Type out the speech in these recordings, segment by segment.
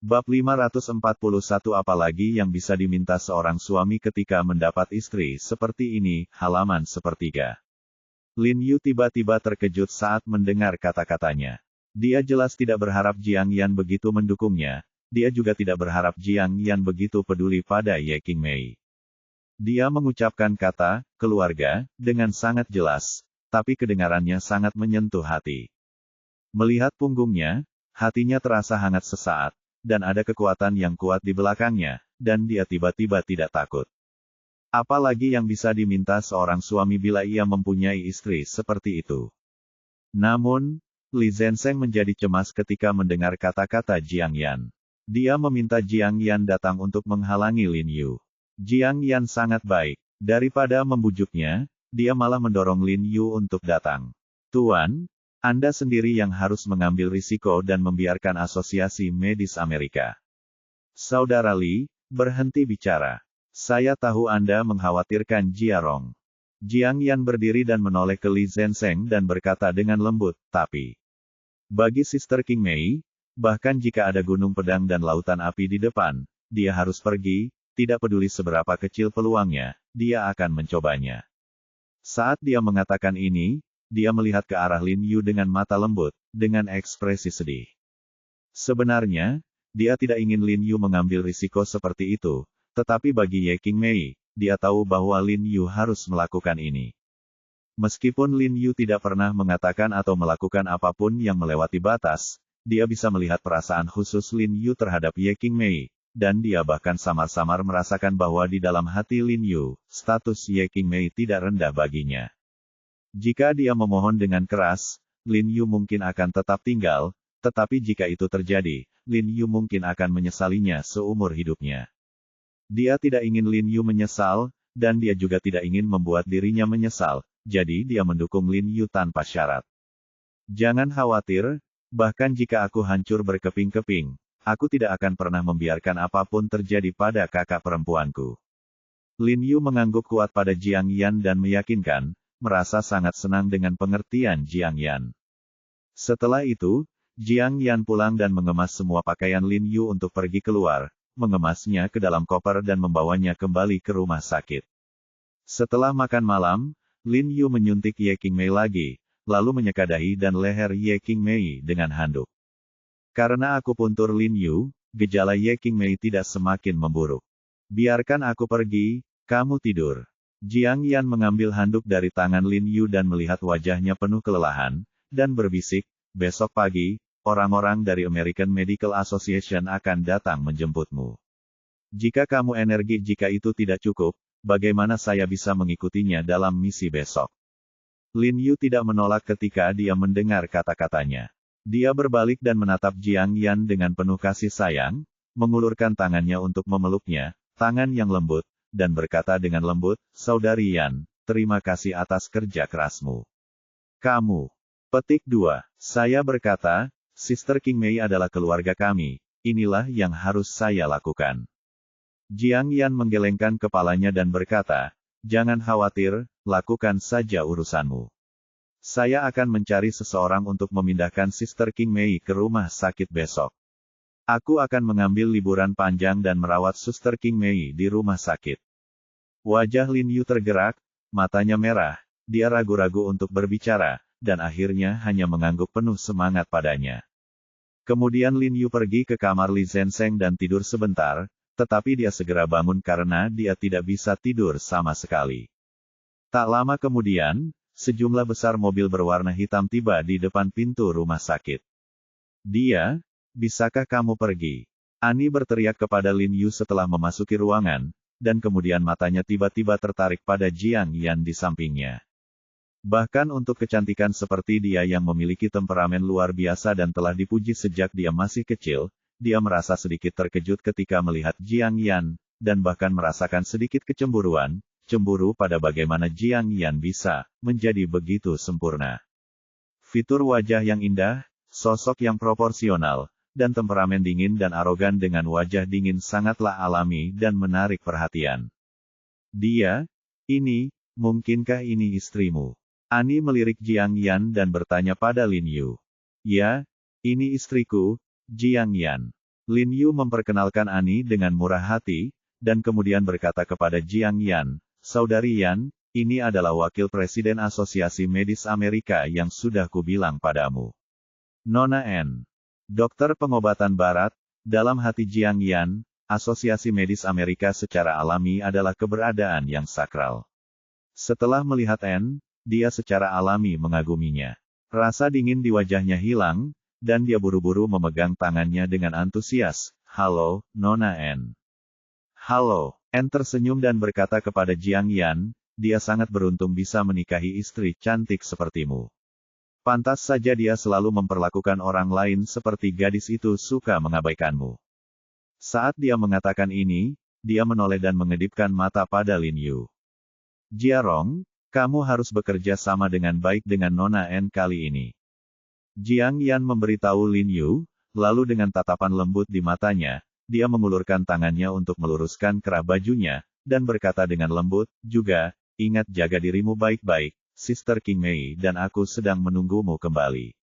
Bab 541 Apalagi yang bisa diminta seorang suami ketika mendapat istri seperti ini, halaman sepertiga. Lin Yu tiba-tiba terkejut saat mendengar kata-katanya. Dia jelas tidak berharap Jiang Yan begitu mendukungnya, dia juga tidak berharap Jiang Yan begitu peduli pada Ye Qingmei. Dia mengucapkan kata, keluarga, dengan sangat jelas, tapi kedengarannya sangat menyentuh hati. Melihat punggungnya, hatinya terasa hangat sesaat. Dan ada kekuatan yang kuat di belakangnya, dan dia tiba-tiba tidak takut. Apalagi yang bisa diminta seorang suami bila ia mempunyai istri seperti itu. Namun, Li Zenseng menjadi cemas ketika mendengar kata-kata Jiang Yan. Dia meminta Jiang Yan datang untuk menghalangi Lin Yu. Jiang Yan sangat baik. Daripada membujuknya, dia malah mendorong Lin Yu untuk datang. Tuan, Anda sendiri yang harus mengambil risiko dan membiarkan Asosiasi Medis Amerika. Saudara Li, berhenti bicara. Saya tahu Anda mengkhawatirkan Jiarong. Jiang Yan berdiri dan menoleh ke Li Zenseng dan berkata dengan lembut, tapi bagi Sister Qingmei, bahkan jika ada gunung pedang dan lautan api di depan, dia harus pergi, tidak peduli seberapa kecil peluangnya, dia akan mencobanya. Saat dia mengatakan ini, dia melihat ke arah Lin Yu dengan mata lembut, dengan ekspresi sedih. Sebenarnya, dia tidak ingin Lin Yu mengambil risiko seperti itu, tetapi bagi Ye Qingmei, dia tahu bahwa Lin Yu harus melakukan ini. Meskipun Lin Yu tidak pernah mengatakan atau melakukan apapun yang melewati batas, dia bisa melihat perasaan khusus Lin Yu terhadap Ye Qingmei, dan dia bahkan samar-samar merasakan bahwa di dalam hati Lin Yu, status Ye Qingmei tidak rendah baginya. Jika dia memohon dengan keras, Lin Yu mungkin akan tetap tinggal, tetapi jika itu terjadi, Lin Yu mungkin akan menyesalinya seumur hidupnya. Dia tidak ingin Lin Yu menyesal, dan dia juga tidak ingin membuat dirinya menyesal, jadi dia mendukung Lin Yu tanpa syarat. Jangan khawatir, bahkan jika aku hancur berkeping-keping, aku tidak akan pernah membiarkan apapun terjadi pada kakak perempuanku. Lin Yu mengangguk kuat pada Jiang Yan dan meyakinkan, merasa sangat senang dengan pengertian Jiang Yan. Setelah itu, Jiang Yan pulang dan mengemas semua pakaian Lin Yu untuk pergi keluar, mengemasnya ke dalam koper dan membawanya kembali ke rumah sakit. Setelah makan malam, Lin Yu menyuntik Ye Qingmei lagi, lalu menyeka dahi dan leher Ye Qingmei dengan handuk. Karena aku puntur Lin Yu, gejala Ye Qingmei tidak semakin memburuk. Biarkan aku pergi, kamu tidur. Jiang Yan mengambil handuk dari tangan Lin Yu dan melihat wajahnya penuh kelelahan, dan berbisik, besok pagi, orang-orang dari American Medical Association akan datang menjemputmu. Jika kamu energi jika itu tidak cukup, bagaimana saya bisa mengikutinya dalam misi besok? Lin Yu tidak menolak ketika dia mendengar kata-katanya. Dia berbalik dan menatap Jiang Yan dengan penuh kasih sayang, mengulurkan tangannya untuk memeluknya, tangan yang lembut, dan berkata dengan lembut, Saudari Yan, terima kasih atas kerja kerasmu. Kamu. Petik 2. Saya berkata, Sister Qingmei adalah keluarga kami, inilah yang harus saya lakukan. Jiang Yan menggelengkan kepalanya dan berkata, jangan khawatir, lakukan saja urusanmu. Saya akan mencari seseorang untuk memindahkan Sister Qingmei ke rumah sakit besok. Aku akan mengambil liburan panjang dan merawat Suster Qingmei di rumah sakit. Wajah Lin Yu tergerak, matanya merah, dia ragu-ragu untuk berbicara, dan akhirnya hanya mengangguk penuh semangat padanya. Kemudian Lin Yu pergi ke kamar Li Zenseng dan tidur sebentar, tetapi dia segera bangun karena dia tidak bisa tidur sama sekali. Tak lama kemudian, sejumlah besar mobil berwarna hitam tiba di depan pintu rumah sakit. Dia, bisakah kamu pergi? Ani berteriak kepada Lin Yu setelah memasuki ruangan, dan kemudian matanya tiba-tiba tertarik pada Jiang Yan di sampingnya. Bahkan untuk kecantikan seperti dia yang memiliki temperamen luar biasa dan telah dipuji sejak dia masih kecil, dia merasa sedikit terkejut ketika melihat Jiang Yan, dan bahkan merasakan sedikit kecemburuan, cemburu pada bagaimana Jiang Yan bisa menjadi begitu sempurna. Fitur wajah yang indah, sosok yang proporsional, dan temperamen dingin dan arogan dengan wajah dingin sangatlah alami dan menarik perhatian. Dia, mungkinkah ini istrimu? Ani melirik Jiang Yan dan bertanya pada Lin Yu. Ya, ini istriku, Jiang Yan. Lin Yu memperkenalkan Ani dengan murah hati, dan kemudian berkata kepada Jiang Yan, "Saudari Yan, ini adalah wakil presiden Asosiasi Medis Amerika yang sudah kubilang padamu. Nona N. Dokter pengobatan barat." Dalam hati Jiang Yan, Asosiasi Medis Amerika secara alami adalah keberadaan yang sakral. Setelah melihat N, dia secara alami mengaguminya. Rasa dingin di wajahnya hilang, dan dia buru-buru memegang tangannya dengan antusias. "Halo, Nona N." "Halo." N tersenyum dan berkata kepada Jiang Yan, "Dia sangat beruntung bisa menikahi istri cantik sepertimu. Pantas saja dia selalu memperlakukan orang lain seperti gadis itu suka mengabaikanmu." Saat dia mengatakan ini, dia menoleh dan mengedipkan mata pada Lin Yu. "Jiarong, kamu harus bekerja sama dengan baik dengan Nona N kali ini." Jiang Yan memberitahu Lin Yu, lalu dengan tatapan lembut di matanya, dia mengulurkan tangannya untuk meluruskan kerah bajunya, dan berkata dengan lembut, "Juga, ingat jaga dirimu baik-baik, Sister King Mei dan aku sedang menunggumu kembali."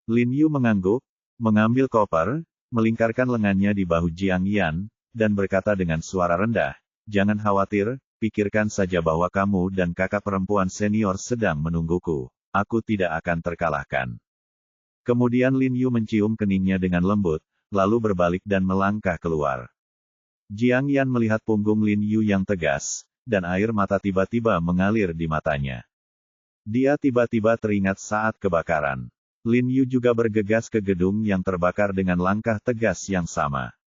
Lin Yu mengangguk, mengambil koper, melingkarkan lengannya di bahu Jiang Yan, dan berkata dengan suara rendah, "Jangan khawatir, pikirkan saja bahwa kamu dan kakak perempuan senior sedang menungguku. Aku tidak akan terkalahkan." Kemudian Lin Yu mencium keningnya dengan lembut, lalu berbalik dan melangkah keluar. Jiang Yan melihat punggung Lin Yu yang tegas, dan air mata tiba-tiba mengalir di matanya. Dia tiba-tiba teringat saat kebakaran. Lin Yu juga bergegas ke gedung yang terbakar dengan langkah tegas yang sama.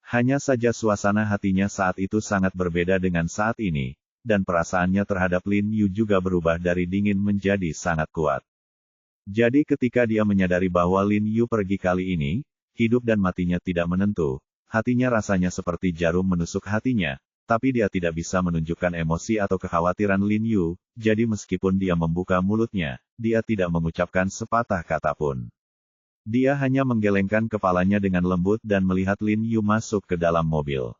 Hanya saja suasana hatinya saat itu sangat berbeda dengan saat ini, dan perasaannya terhadap Lin Yu juga berubah dari dingin menjadi sangat kuat. Jadi ketika dia menyadari bahwa Lin Yu pergi kali ini, hidup dan matinya tidak menentu, hatinya rasanya seperti jarum menusuk hatinya, tapi dia tidak bisa menunjukkan emosi atau kekhawatiran Lin Yu, jadi meskipun dia membuka mulutnya, dia tidak mengucapkan sepatah kata pun. Dia hanya menggelengkan kepalanya dengan lembut dan melihat Lin Yu masuk ke dalam mobil.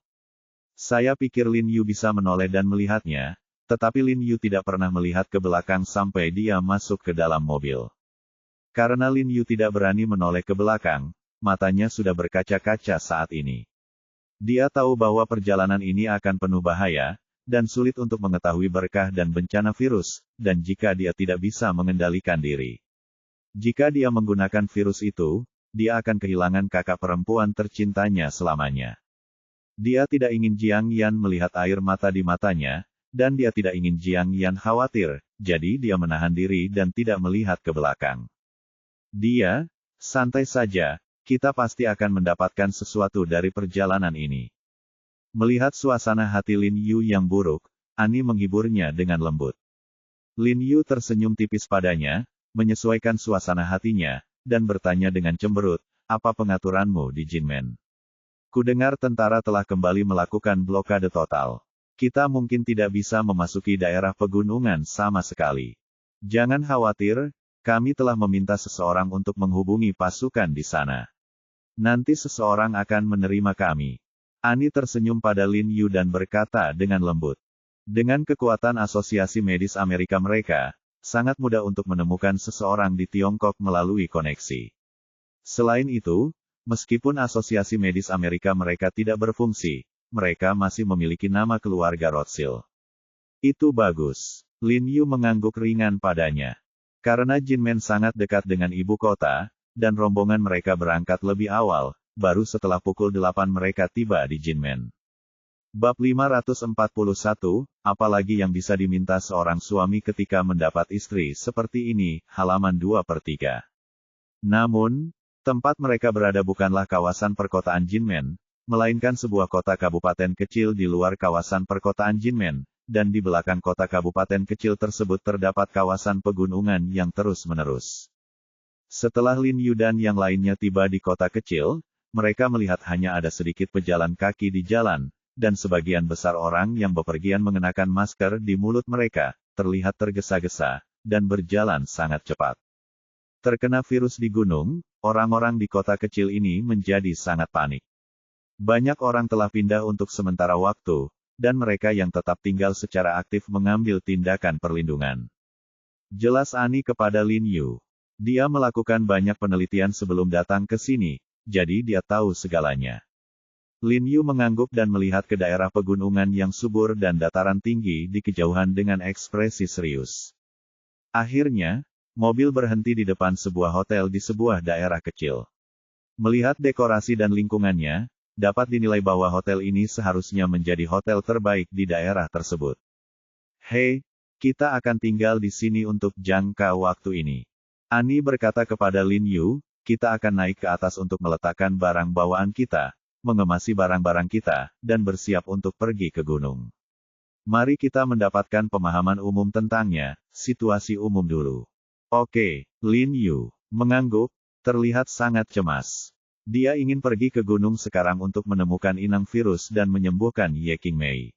Saya pikir Lin Yu bisa menoleh dan melihatnya, tetapi Lin Yu tidak pernah melihat ke belakang sampai dia masuk ke dalam mobil. Karena Lin Yu tidak berani menoleh ke belakang, matanya sudah berkaca-kaca saat ini. Dia tahu bahwa perjalanan ini akan penuh bahaya, dan sulit untuk mengetahui berkah dan bencana virus, dan jika dia tidak bisa mengendalikan diri. Jika dia menggunakan virus itu, dia akan kehilangan kakak perempuan tercintanya selamanya. Dia tidak ingin Jiang Yan melihat air mata di matanya, dan dia tidak ingin Jiang Yan khawatir, jadi dia menahan diri dan tidak melihat ke belakang. Dia, "Santai saja, kita pasti akan mendapatkan sesuatu dari perjalanan ini." Melihat suasana hati Lin Yu yang buruk, Ani menghiburnya dengan lembut. Lin Yu tersenyum tipis padanya, menyesuaikan suasana hatinya, dan bertanya dengan cemberut, "Apa pengaturanmu di Jinmen? Kudengar tentara telah kembali melakukan blokade total. Kita mungkin tidak bisa memasuki daerah pegunungan sama sekali. Jangan khawatir, kami telah meminta seseorang untuk menghubungi pasukan di sana. Nanti seseorang akan menerima kami." Ani tersenyum pada Lin Yu dan berkata dengan lembut. Dengan kekuatan Asosiasi Medis Amerika mereka, sangat mudah untuk menemukan seseorang di Tiongkok melalui koneksi. Selain itu, meskipun Asosiasi Medis Amerika mereka tidak berfungsi, mereka masih memiliki nama keluarga Rothschild. Itu bagus. Lin Yu mengangguk ringan padanya. Karena Jinmen sangat dekat dengan ibu kota, dan rombongan mereka berangkat lebih awal, baru setelah pukul 8 mereka tiba di Jinmen. Bab 541, apalagi yang bisa diminta seorang suami ketika mendapat istri seperti ini, halaman 2/3. Namun, tempat mereka berada bukanlah kawasan perkotaan Jinmen, melainkan sebuah kota kabupaten kecil di luar kawasan perkotaan Jinmen, dan di belakang kota kabupaten kecil tersebut terdapat kawasan pegunungan yang terus-menerus. Setelah Lin Yu dan yang lainnya tiba di kota kecil, mereka melihat hanya ada sedikit pejalan kaki di jalan, dan sebagian besar orang yang bepergian mengenakan masker di mulut mereka, terlihat tergesa-gesa, dan berjalan sangat cepat. Terkena virus di gunung, orang-orang di kota kecil ini menjadi sangat panik. Banyak orang telah pindah untuk sementara waktu, dan mereka yang tetap tinggal secara aktif mengambil tindakan perlindungan. Jelas Ani kepada Lin Yu. Dia melakukan banyak penelitian sebelum datang ke sini, jadi dia tahu segalanya. Lin Yu mengangguk dan melihat ke daerah pegunungan yang subur dan dataran tinggi di kejauhan dengan ekspresi serius. Akhirnya, mobil berhenti di depan sebuah hotel di sebuah daerah kecil. Melihat dekorasi dan lingkungannya, dapat dinilai bahwa hotel ini seharusnya menjadi hotel terbaik di daerah tersebut. Hei, kita akan tinggal di sini untuk jangka waktu ini. Annie berkata kepada Lin Yu, kita akan naik ke atas untuk meletakkan barang bawaan kita, mengemasi barang-barang kita, dan bersiap untuk pergi ke gunung. Mari kita mendapatkan pemahaman umum tentangnya, situasi umum dulu. Oke, Lin Yu mengangguk, terlihat sangat cemas. Dia ingin pergi ke gunung sekarang untuk menemukan inang virus dan menyembuhkan Ye Qingmei.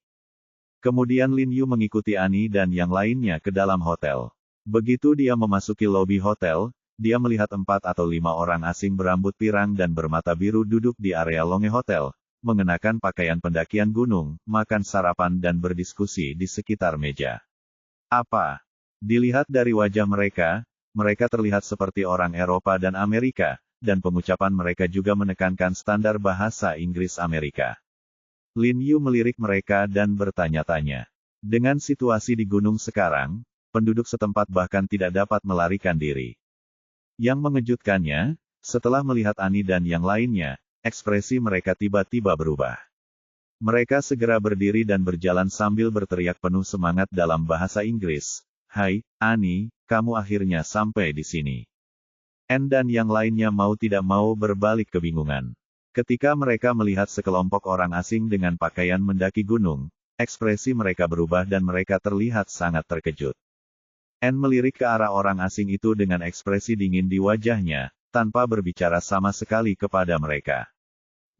Kemudian Lin Yu mengikuti Annie dan yang lainnya ke dalam hotel. Begitu dia memasuki lobi hotel, dia melihat 4 atau 5 orang asing berambut pirang dan bermata biru duduk di area longe hotel, mengenakan pakaian pendakian gunung, makan sarapan dan berdiskusi di sekitar meja. Apa? Dilihat dari wajah mereka, mereka terlihat seperti orang Eropa dan Amerika, dan pengucapan mereka juga menekankan standar bahasa Inggris Amerika. Lin Yu melirik mereka dan bertanya-tanya. Dengan situasi di gunung sekarang, penduduk setempat bahkan tidak dapat melarikan diri. Yang mengejutkannya, setelah melihat Annie dan yang lainnya, ekspresi mereka tiba-tiba berubah. Mereka segera berdiri dan berjalan sambil berteriak penuh semangat dalam bahasa Inggris. Hai, Annie, kamu akhirnya sampai di sini. Anne dan yang lainnya mau tidak mau berbalik kebingungan. Ketika mereka melihat sekelompok orang asing dengan pakaian mendaki gunung, ekspresi mereka berubah dan mereka terlihat sangat terkejut. Anne melirik ke arah orang asing itu dengan ekspresi dingin di wajahnya, tanpa berbicara sama sekali kepada mereka.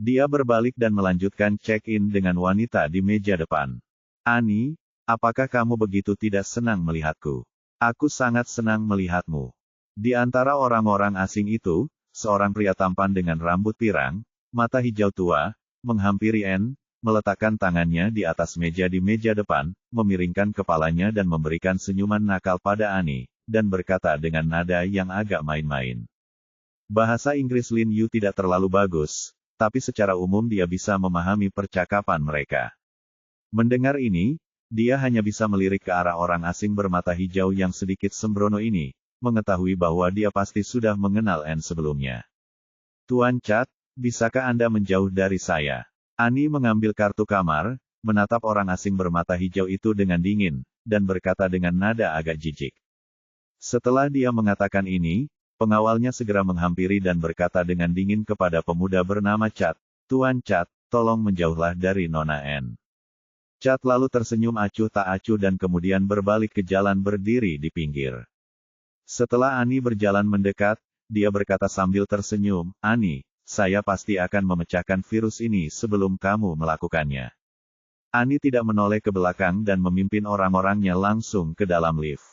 Dia berbalik dan melanjutkan check-in dengan wanita di meja depan. Annie, apakah kamu begitu tidak senang melihatku? Aku sangat senang melihatmu. Di antara orang-orang asing itu, seorang pria tampan dengan rambut pirang, mata hijau tua, menghampiri Anne, meletakkan tangannya di atas meja di meja depan, memiringkan kepalanya dan memberikan senyuman nakal pada Annie, dan berkata dengan nada yang agak main-main. Bahasa Inggris Lin Yu tidak terlalu bagus, tapi secara umum dia bisa memahami percakapan mereka. Mendengar ini, dia hanya bisa melirik ke arah orang asing bermata hijau yang sedikit sembrono ini, mengetahui bahwa dia pasti sudah mengenal Anne sebelumnya. Tuan Chat, bisakah Anda menjauh dari saya? Annie mengambil kartu kamar, menatap orang asing bermata hijau itu dengan dingin, dan berkata dengan nada agak jijik. Setelah dia mengatakan ini, pengawalnya segera menghampiri dan berkata dengan dingin kepada pemuda bernama Chat, Tuan Chat, tolong menjauhlah dari Nona Anne. Chat lalu tersenyum acuh tak acuh dan kemudian berbalik ke jalan berdiri di pinggir. Setelah Annie berjalan mendekat, dia berkata sambil tersenyum, Annie, saya pasti akan memecahkan virus ini sebelum kamu melakukannya. Annie tidak menoleh ke belakang dan memimpin orang-orangnya langsung ke dalam lift.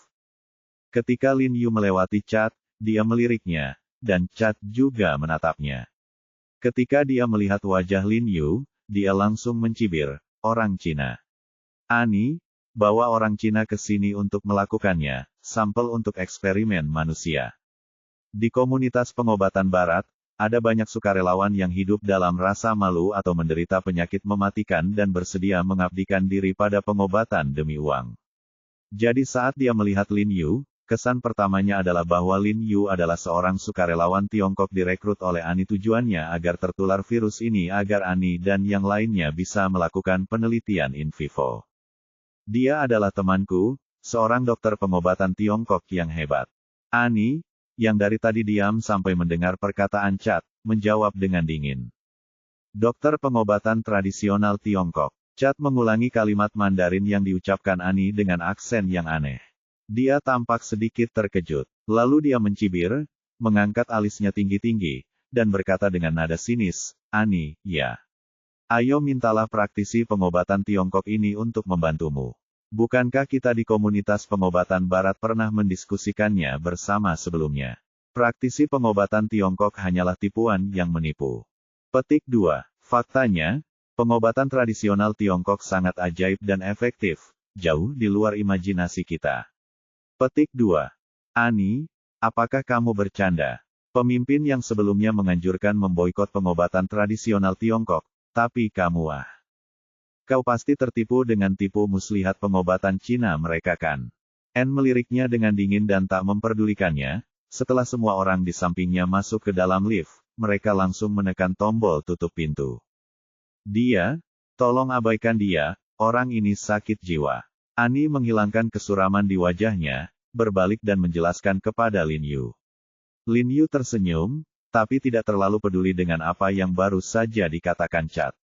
Ketika Lin Yu melewati Chat, dia meliriknya, dan Chat juga menatapnya. Ketika dia melihat wajah Lin Yu, dia langsung mencibir, orang Cina. Annie, bawa orang Cina ke sini untuk melakukannya, sampel untuk eksperimen manusia. Di komunitas pengobatan barat, ada banyak sukarelawan yang hidup dalam rasa malu atau menderita penyakit mematikan dan bersedia mengabdikan diri pada pengobatan demi uang. Jadi saat dia melihat Lin Yu, kesan pertamanya adalah bahwa Lin Yu adalah seorang sukarelawan Tiongkok direkrut oleh Annie tujuannya agar tertular virus ini agar Annie dan yang lainnya bisa melakukan penelitian in vivo. Dia adalah temanku, seorang dokter pengobatan Tiongkok yang hebat. Annie, yang dari tadi diam sampai mendengar perkataan Chat, menjawab dengan dingin. Dokter pengobatan tradisional Tiongkok. Chat mengulangi kalimat Mandarin yang diucapkan Annie dengan aksen yang aneh. Dia tampak sedikit terkejut. Lalu dia mencibir, mengangkat alisnya tinggi-tinggi, dan berkata dengan nada sinis, Annie, ya. Ayo mintalah praktisi pengobatan Tiongkok ini untuk membantumu. Bukankah kita di komunitas pengobatan barat pernah mendiskusikannya bersama sebelumnya? Praktisi pengobatan Tiongkok hanyalah tipuan yang menipu. Petik 2. Faktanya, pengobatan tradisional Tiongkok sangat ajaib dan efektif, jauh di luar imajinasi kita. Petik 2. Annie, apakah kamu bercanda? Pemimpin yang sebelumnya menganjurkan memboikot pengobatan tradisional Tiongkok, tapi kamu Kau pasti tertipu dengan tipu muslihat pengobatan Cina mereka kan? Anne meliriknya dengan dingin dan tak memperdulikannya. Setelah semua orang di sampingnya masuk ke dalam lift, mereka langsung menekan tombol tutup pintu. Tolong abaikan dia, orang ini sakit jiwa. Annie menghilangkan kesuraman di wajahnya, berbalik dan menjelaskan kepada Lin Yu. Lin Yu tersenyum, tapi tidak terlalu peduli dengan apa yang baru saja dikatakan Chad.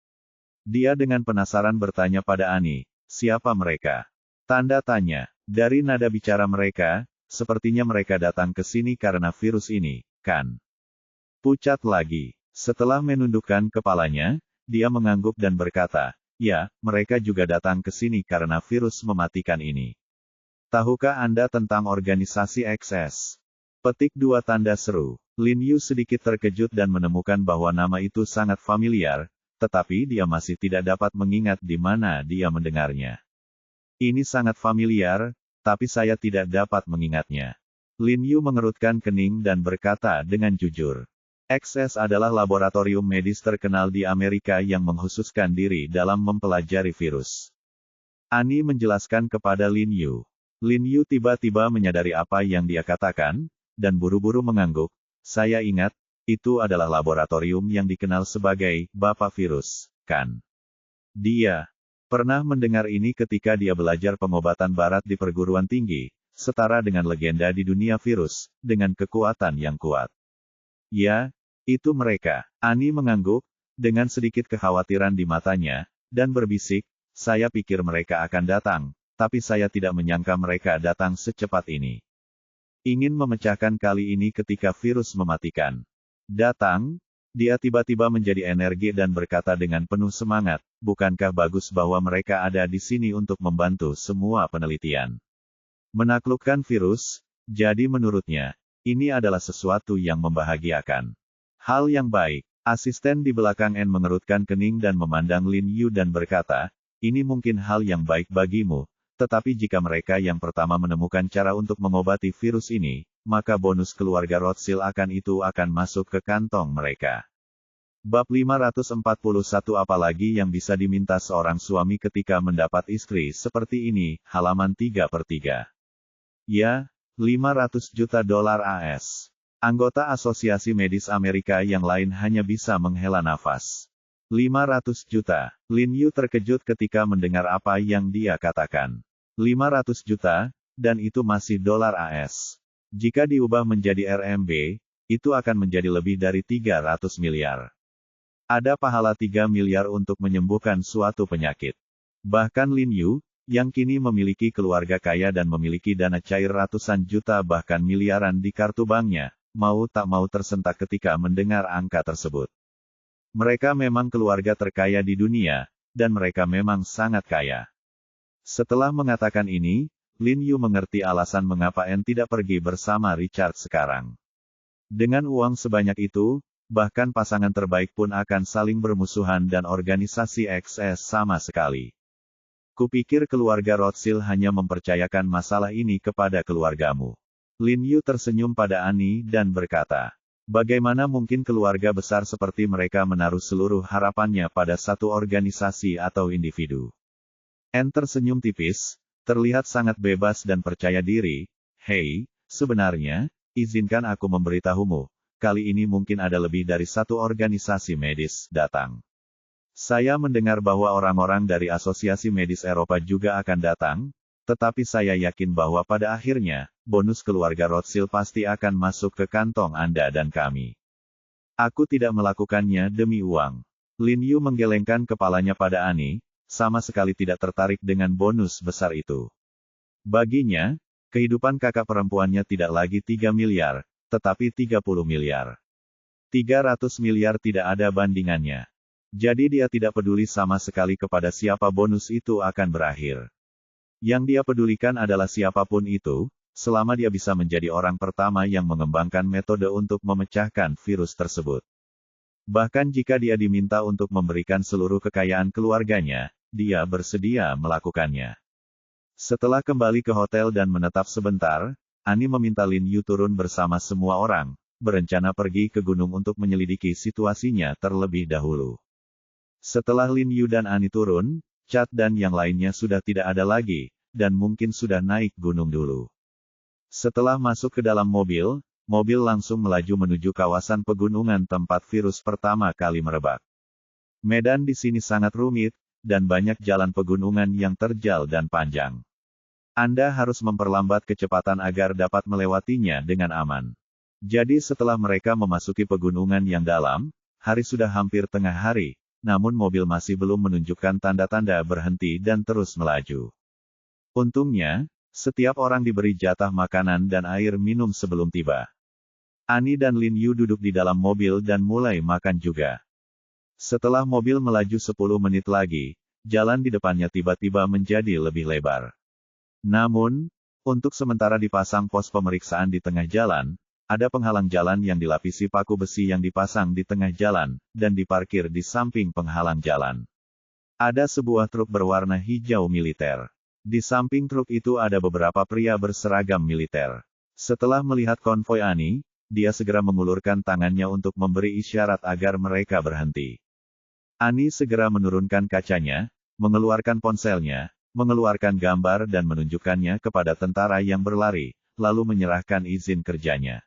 Dia dengan penasaran bertanya pada Annie, siapa mereka? Tanda tanya. Dari nada bicara mereka, sepertinya mereka datang ke sini karena virus ini, kan? Pucat lagi. Setelah menundukkan kepalanya, dia mengangguk dan berkata, ya, mereka juga datang ke sini karena virus mematikan ini. Tahukah Anda tentang organisasi XS? Petik 2 tanda seru. Lin Yu sedikit terkejut dan menemukan bahwa nama itu sangat familiar, tetapi dia masih tidak dapat mengingat di mana dia mendengarnya. Ini sangat familiar, tapi saya tidak dapat mengingatnya. Lin Yu mengerutkan kening dan berkata dengan jujur. XS adalah laboratorium medis terkenal di Amerika yang mengkhususkan diri dalam mempelajari virus. Annie menjelaskan kepada Lin Yu. Lin Yu tiba-tiba menyadari apa yang dia katakan, dan buru-buru mengangguk. Saya ingat, itu adalah laboratorium yang dikenal sebagai Bapak Virus, kan? Dia pernah mendengar ini ketika dia belajar pengobatan barat di perguruan tinggi, setara dengan legenda di dunia virus, dengan kekuatan yang kuat. Ya, itu mereka. Annie mengangguk, dengan sedikit kekhawatiran di matanya, dan berbisik, saya pikir mereka akan datang, tapi saya tidak menyangka mereka datang secepat ini. Ingin memecahkan kali ini ketika virus mematikan. Datang, dia tiba-tiba menjadi energi dan berkata dengan penuh semangat, bukankah bagus bahwa mereka ada di sini untuk membantu semua penelitian? Menaklukkan virus, jadi menurutnya, ini adalah sesuatu yang membahagiakan. Hal yang baik. Asisten di belakang Anne mengerutkan kening dan memandang Lin Yu dan berkata, ini mungkin hal yang baik bagimu, tetapi jika mereka yang pertama menemukan cara untuk mengobati virus ini, maka bonus keluarga Rothschild akan masuk ke kantong mereka. Bab 541 Apalagi yang bisa diminta seorang suami ketika mendapat istri seperti ini, halaman 3/3. Ya, 500 juta dolar AS. Anggota Asosiasi Medis Amerika yang lain hanya bisa menghela nafas. 500 juta. Lin Yu terkejut ketika mendengar apa yang dia katakan. 500 juta, dan itu masih dolar AS. Jika diubah menjadi RMB, itu akan menjadi lebih dari 300 miliar. Ada pahala 3 miliar untuk menyembuhkan suatu penyakit. Bahkan Lin Yu, yang kini memiliki keluarga kaya dan memiliki dana cair ratusan juta bahkan miliaran di kartu banknya, mau tak mau tersentak ketika mendengar angka tersebut. Mereka memang keluarga terkaya di dunia, dan mereka memang sangat kaya. Setelah mengatakan ini, Lin Yu mengerti alasan mengapa Anne tidak pergi bersama Richard sekarang. Dengan uang sebanyak itu, bahkan pasangan terbaik pun akan saling bermusuhan dan organisasi XS sama sekali. Kupikir keluarga Rothschild hanya mempercayakan masalah ini kepada keluargamu. Lin Yu tersenyum pada Annie dan berkata, bagaimana mungkin keluarga besar seperti mereka menaruh seluruh harapannya pada satu organisasi atau individu? Anne tersenyum tipis, terlihat sangat bebas dan percaya diri. Hei, sebenarnya, izinkan aku memberitahumu, kali ini mungkin ada lebih dari satu organisasi medis datang. Saya mendengar bahwa orang-orang dari Asosiasi Medis Eropa juga akan datang, tetapi saya yakin bahwa pada akhirnya, bonus keluarga Rothschild pasti akan masuk ke kantong Anda dan kami. Aku tidak melakukannya demi uang. Lin Yu menggelengkan kepalanya pada Annie, sama sekali tidak tertarik dengan bonus besar itu. Baginya, kehidupan kakak perempuannya tidak lagi 3 miliar, tetapi 30 miliar. 300 miliar tidak ada bandingannya. Jadi dia tidak peduli sama sekali kepada siapa bonus itu akan berakhir. Yang dia pedulikan adalah siapapun itu, selama dia bisa menjadi orang pertama yang mengembangkan metode untuk memecahkan virus tersebut. Bahkan jika dia diminta untuk memberikan seluruh kekayaan keluarganya, dia bersedia melakukannya. Setelah kembali ke hotel dan menetap sebentar, Annie meminta Lin Yu turun bersama semua orang, berencana pergi ke gunung untuk menyelidiki situasinya terlebih dahulu. Setelah Lin Yu dan Ani turun, Chad dan yang lainnya sudah tidak ada lagi, dan mungkin sudah naik gunung dulu. Setelah masuk ke dalam mobil, mobil langsung melaju menuju kawasan pegunungan tempat virus pertama kali merebak. Medan di sini sangat rumit, dan banyak jalan pegunungan yang terjal dan panjang. Anda harus memperlambat kecepatan agar dapat melewatinya dengan aman. Jadi setelah mereka memasuki pegunungan yang dalam, hari sudah hampir tengah hari, namun mobil masih belum menunjukkan tanda-tanda berhenti dan terus melaju. Untungnya, setiap orang diberi jatah makanan dan air minum sebelum tiba. Ani dan Lin Yu duduk di dalam mobil dan mulai makan juga. Setelah mobil melaju 10 menit lagi, jalan di depannya tiba-tiba menjadi lebih lebar. Namun, untuk sementara dipasang pos pemeriksaan di tengah jalan, ada penghalang jalan yang dilapisi paku besi yang dipasang di tengah jalan, dan diparkir di samping penghalang jalan. Ada sebuah truk berwarna hijau militer. Di samping truk itu ada beberapa pria berseragam militer. Setelah melihat konvoi Ani, dia segera mengulurkan tangannya untuk memberi isyarat agar mereka berhenti. Ani segera menurunkan kacanya, mengeluarkan ponselnya, mengeluarkan gambar dan menunjukkannya kepada tentara yang berlari, lalu menyerahkan izin kerjanya.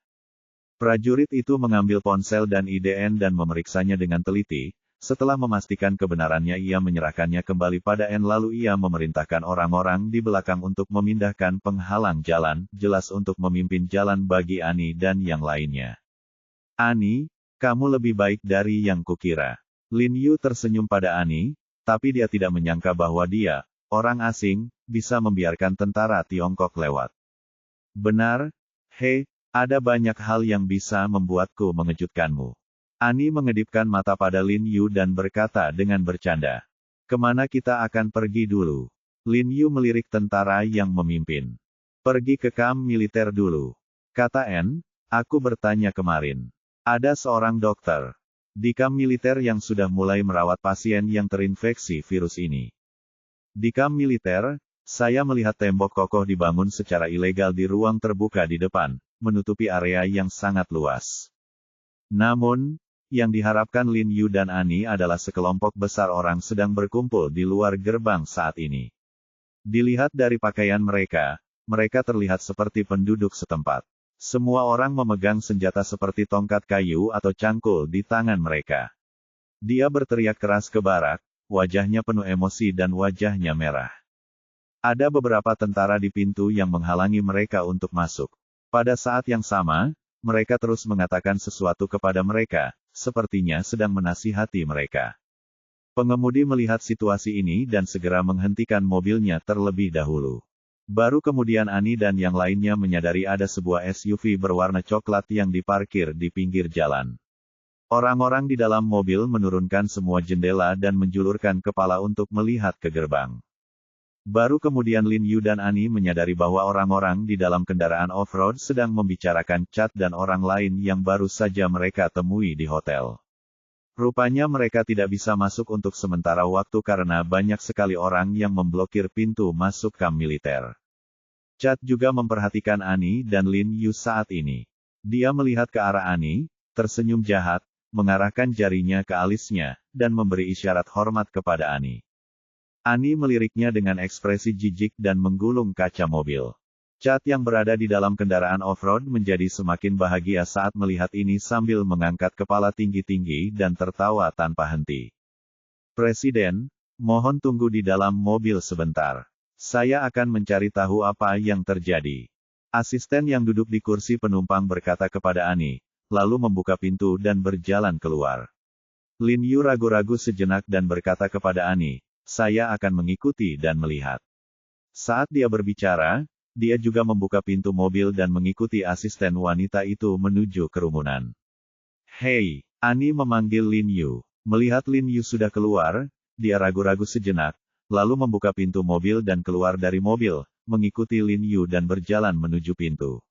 Prajurit itu mengambil ponsel dan IDN dan memeriksanya dengan teliti. Setelah memastikan kebenarannya ia menyerahkannya kembali pada N lalu ia memerintahkan orang-orang di belakang untuk memindahkan penghalang jalan, jelas untuk memimpin jalan bagi Ani dan yang lainnya. Ani, kamu lebih baik dari yang kukira. Lin Yu tersenyum pada Ani, tapi dia tidak menyangka bahwa dia, orang asing, bisa membiarkan tentara Tiongkok lewat. Benar, hei. Ada banyak hal yang bisa membuatku mengejutkanmu. Ani mengedipkan mata pada Lin Yu dan berkata dengan bercanda. Kemana kita akan pergi dulu? Lin Yu melirik tentara yang memimpin. Pergi ke kamp militer dulu. Kata N, aku bertanya kemarin. Ada seorang dokter di kamp militer yang sudah mulai merawat pasien yang terinfeksi virus ini. Di kamp militer, saya melihat tembok kokoh dibangun secara ilegal di ruang terbuka di depan, menutupi area yang sangat luas. Namun, yang diharapkan Lin Yu dan Ani adalah sekelompok besar orang sedang berkumpul di luar gerbang saat ini. Dilihat dari pakaian mereka, mereka terlihat seperti penduduk setempat. Semua orang memegang senjata seperti tongkat kayu atau cangkul di tangan mereka. Dia berteriak keras ke barak, wajahnya penuh emosi dan wajahnya merah. Ada beberapa tentara di pintu yang menghalangi mereka untuk masuk. Pada saat yang sama, mereka terus mengatakan sesuatu kepada mereka, sepertinya sedang menasihati mereka. Pengemudi melihat situasi ini dan segera menghentikan mobilnya terlebih dahulu. Baru kemudian Ani dan yang lainnya menyadari ada sebuah SUV berwarna coklat yang diparkir di pinggir jalan. Orang-orang di dalam mobil menurunkan semua jendela dan menjulurkan kepala untuk melihat ke gerbang. Baru kemudian Lin Yu dan Ani menyadari bahwa orang-orang di dalam kendaraan off-road sedang membicarakan Chad dan orang lain yang baru saja mereka temui di hotel. Rupanya mereka tidak bisa masuk untuk sementara waktu karena banyak sekali orang yang memblokir pintu masuk kamp militer. Chad juga memperhatikan Ani dan Lin Yu saat ini. Dia melihat ke arah Ani, tersenyum jahat, mengarahkan jarinya ke alisnya, dan memberi isyarat hormat kepada Ani. Ani meliriknya dengan ekspresi jijik dan menggulung kaca mobil. Chad yang berada di dalam kendaraan off-road menjadi semakin bahagia saat melihat ini sambil mengangkat kepala tinggi-tinggi dan tertawa tanpa henti. Presiden, mohon tunggu di dalam mobil sebentar. Saya akan mencari tahu apa yang terjadi. Asisten yang duduk di kursi penumpang berkata kepada Ani, lalu membuka pintu dan berjalan keluar. Lin Yu ragu-ragu sejenak dan berkata kepada Ani, saya akan mengikuti dan melihat. Saat dia berbicara, dia juga membuka pintu mobil dan mengikuti asisten wanita itu menuju kerumunan. Hei, Ani memanggil Lin Yu. Melihat Lin Yu sudah keluar, dia ragu-ragu sejenak, lalu membuka pintu mobil dan keluar dari mobil, mengikuti Lin Yu dan berjalan menuju pintu.